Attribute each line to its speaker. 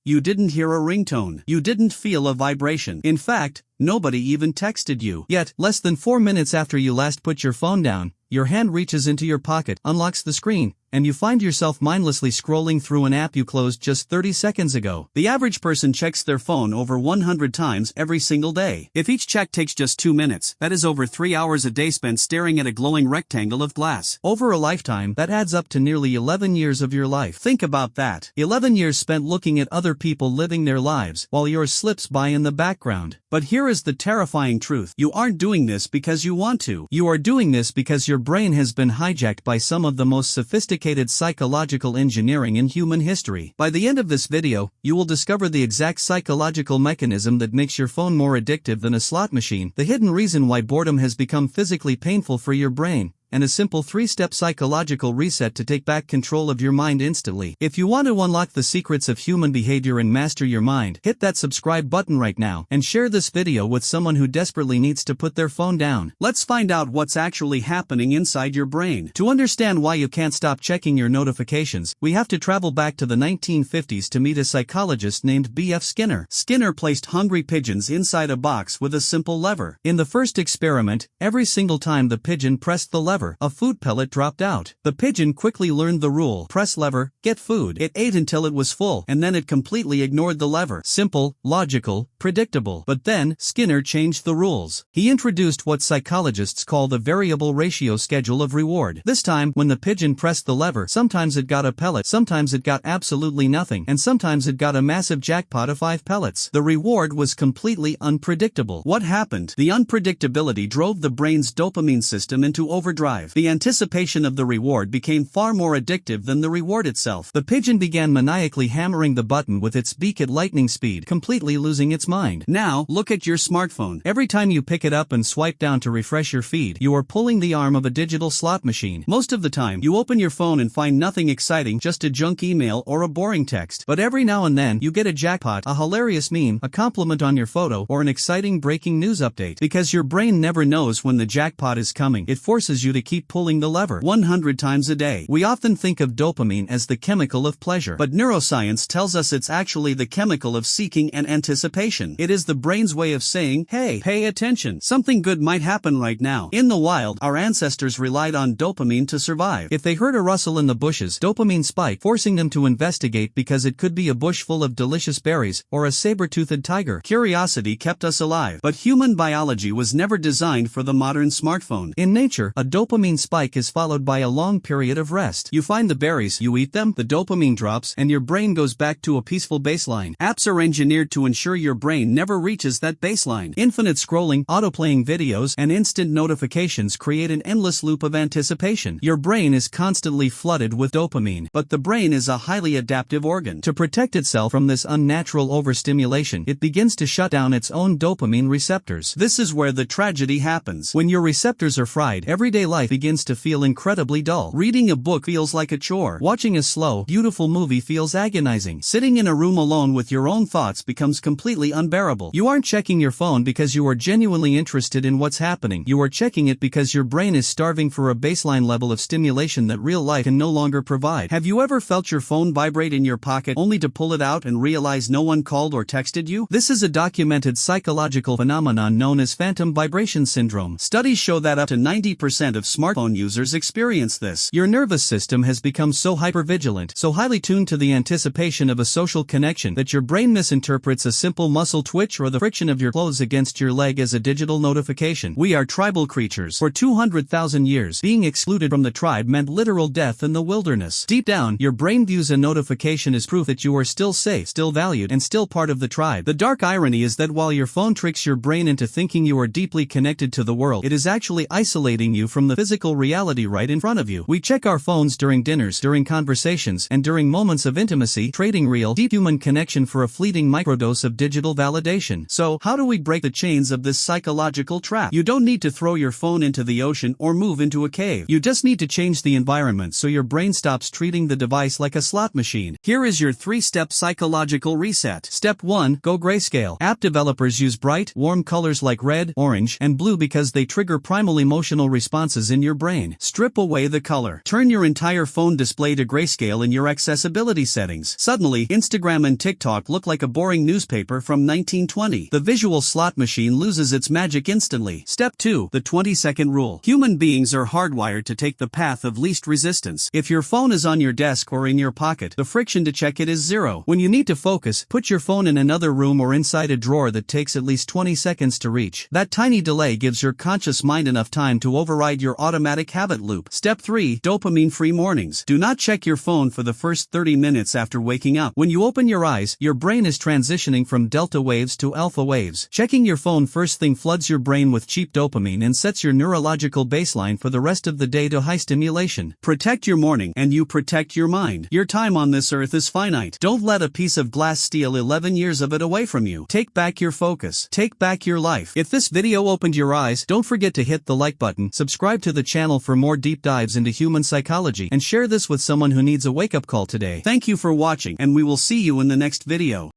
Speaker 1: You didn't hear a ringtone. You didn't feel a vibration. In fact, nobody even texted you.
Speaker 2: Yet, less than 4 minutes after you last put your phone down, your hand reaches into your pocket, unlocks the screen, and you find yourself mindlessly scrolling through an app you closed just 30 seconds ago.
Speaker 1: The average person checks their phone over 100 times every single day. If each check takes just 2 minutes, that is over 3 hours a day spent staring at a glowing rectangle of glass.
Speaker 2: Over a lifetime, that adds up to nearly 11 years of your life.
Speaker 1: Think about that.
Speaker 2: 11 years spent looking at other people living their lives, while yours slips by in the background.
Speaker 1: But here is the terrifying truth. You aren't doing this because you want to.
Speaker 2: You are doing this because your brain has been hijacked by some of the most sophisticated psychological engineering in human history. By the end of this video, you will discover the exact psychological mechanism that makes your phone more addictive than a slot machine, the hidden reason why boredom has become physically painful for your brain, and a simple 3-step psychological reset to take back control of your mind instantly. If you want to unlock the secrets of human behavior and master your mind, hit that subscribe button right now and share this video with someone who desperately needs to put their phone down.
Speaker 1: Let's find out what's actually happening inside your brain.
Speaker 2: To understand why you can't stop checking your notifications, we have to travel back to the 1950s to meet a psychologist named B.F. Skinner.
Speaker 1: Skinner placed hungry pigeons inside a box with a simple lever.
Speaker 2: In the first experiment, every single time the pigeon pressed the lever, a food pellet dropped out. The pigeon quickly learned the rule: press lever, get food. It ate until it was full, and then it completely ignored the lever. Simple, logical, predictable. But then, Skinner changed the rules. He introduced what psychologists call the variable ratio schedule of reward. This time, when the pigeon pressed the lever, sometimes it got a pellet, sometimes it got absolutely nothing, and sometimes it got a massive jackpot of 5 pellets. The reward was completely unpredictable.
Speaker 1: What happened? The unpredictability drove the brain's dopamine system into overdrive. The anticipation of the reward became far more addictive than the reward itself.
Speaker 2: The pigeon began maniacally hammering the button with its beak at lightning speed, completely losing its mind.
Speaker 1: Now, look at your smartphone.
Speaker 2: Every time you pick it up and swipe down to refresh your feed, you are pulling the arm of a digital slot machine.
Speaker 1: Most of the time, you open your phone and find nothing exciting, just a junk email or a boring text.
Speaker 2: But every now and then, you get a jackpot, a hilarious meme, a compliment on your photo, or an exciting breaking news update. Because your brain never knows when the jackpot is coming, it forces you to keep pulling the lever
Speaker 1: 100 times a day.
Speaker 2: We often think of dopamine as the chemical of pleasure,
Speaker 1: but neuroscience tells us it's actually the chemical of seeking and anticipation. It is the brain's way of saying, hey, pay attention. Something good might happen right now. In the wild, our ancestors relied on dopamine to survive.
Speaker 2: If they heard a rustle in the bushes, dopamine spiked, forcing them to investigate because it could be a bush full of delicious berries or a saber-toothed tiger.
Speaker 1: Curiosity kept us alive, but human biology was never designed for the modern smartphone.
Speaker 2: In nature, a dopamine spike is followed by a long period of rest. You find the berries, you eat them, the dopamine drops, and your brain goes back to a peaceful baseline.
Speaker 1: Apps are engineered to ensure your brain never reaches that baseline.
Speaker 2: Infinite scrolling, autoplaying videos, and instant notifications create an endless loop of anticipation. Your brain is constantly flooded with dopamine.
Speaker 1: But the brain is a highly adaptive organ.
Speaker 2: To protect itself from this unnatural overstimulation, it begins to shut down its own dopamine receptors.
Speaker 1: This is where the tragedy happens.
Speaker 2: When your receptors are fried, everyday life begins to feel incredibly dull.
Speaker 1: Reading a book feels like a chore.
Speaker 2: Watching a slow, beautiful movie feels agonizing.
Speaker 1: Sitting in a room alone with your own thoughts becomes completely unbearable.
Speaker 2: You aren't checking your phone because you are genuinely interested in what's happening. You are checking it because your brain is starving for a baseline level of stimulation that real life can no longer provide.
Speaker 1: Have you ever felt your phone vibrate in your pocket only to pull it out and realize no one called or texted you?
Speaker 2: This is a documented psychological phenomenon known as phantom vibration syndrome.
Speaker 1: Studies show that up to 90% of smartphone users experience this.
Speaker 2: Your nervous system has become so hypervigilant, so highly tuned to the anticipation of a social connection that your brain misinterprets a simple muscle twitch or the friction of your clothes against your leg as a digital notification. We are tribal creatures. For 200,000 years, being excluded from the tribe meant literal death in the wilderness. Deep down, your brain views a notification as proof that you are still safe, still valued, and still part of the tribe. The dark irony is that while your phone tricks your brain into thinking you are deeply connected to the world, it is actually isolating you from the physical reality right in front of you. We check our phones during dinners, during conversations, and during moments of intimacy, trading real, deep human connection for a fleeting microdose of digital validation. So, how do we break the chains of this psychological trap? You don't need to throw your phone into the ocean or move into a cave. You just need to change the environment so your brain stops treating the device like a slot machine. Here is your 3-step psychological reset. Step 1. Go grayscale. App developers use bright, warm colors like red, orange, and blue because they trigger primal emotional responses processes in your brain.
Speaker 1: Strip away the color. Turn your entire phone display to grayscale in your accessibility settings. Suddenly, Instagram and TikTok look like a boring newspaper from 1920. The visual slot machine loses its magic instantly. Step 2. The 20-second rule. Human beings are hardwired to take the path of least resistance. If your phone is on your desk or in your pocket, the friction to check it is 0. When you need to focus, put your phone in another room or inside a drawer that takes at least 20 seconds to reach. That tiny delay gives your conscious mind enough time to override your automatic habit loop. Step 3. Dopamine-free mornings. Do not check your phone for the first 30 minutes after waking up. When you open your eyes, your brain is transitioning from delta waves to alpha waves. Checking your phone first thing floods your brain with cheap dopamine and sets your neurological baseline for the rest of the day to high stimulation. Protect your morning and you protect your mind. Your time on this earth is finite. Don't let a piece of glass steal 11 years of it away from you. Take back your focus. Take back your life. If this video opened your eyes, don't forget to hit the like button, subscribe to the channel for more deep dives into human psychology, and share this with someone who needs a wake-up call today. Thank you for watching, and we will see you in the next video.